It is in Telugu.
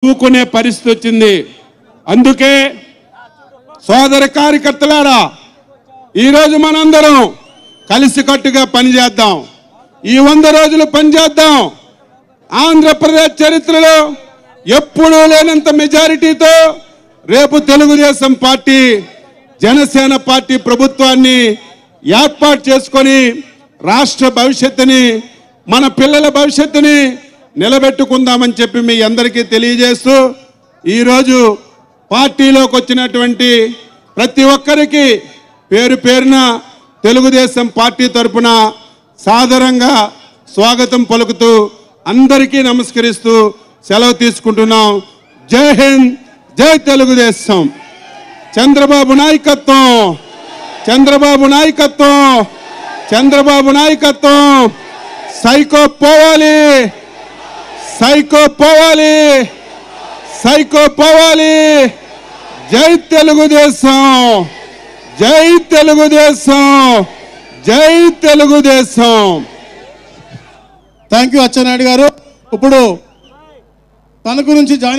ఊకునే పరిస్థితి వచ్చింది. అందుకే సోదర కార్యకర్తలారా ఈరోజు మనందరం కలిసికట్టుగా పనిచేద్దాం. ఈ 100 రోజులు పనిచేద్దాం. ఆంధ్రప్రదేశ్ చరిత్రలో ఎప్పుడూ లేనంత మెజారిటీతో రేపు తెలుగుదేశం పార్టీ జనసేన పార్టీ ప్రభుత్వాన్ని ఏర్పాటు చేసుకొని రాష్ట్ర భవిష్యత్తుని మన పిల్లల భవిష్యత్తుని నిలబెట్టుకుందామని చెప్పి మీ అందరికీ తెలియజేస్తూ ఈరోజు పార్టీలోకి వచ్చినటువంటి ప్రతి ఒక్కరికి పేరు పేరున తెలుగుదేశం పార్టీ తరపున సాదరంగా స్వాగతం పలుకుతూ అందరికీ నమస్కరిస్తూ సెలవు తీసుకుంటున్నాం. జై హింద్, జై తెలుగుదేశం. చంద్రబాబు నాయకత్వం, చంద్రబాబు నాయకత్వం, చంద్రబాబు నాయకత్వం. సైకో పోవాలి, సైకో పోవాలి, సైకో పోవాలి. జై తెలుగుదేశం, జై తెలుగుదేశం, జై తెలుగుదేశం. థ్యాంక్ యూ అచ్చెన్నాయుడు గారు. ఇప్పుడు తన గురించి జాయిన్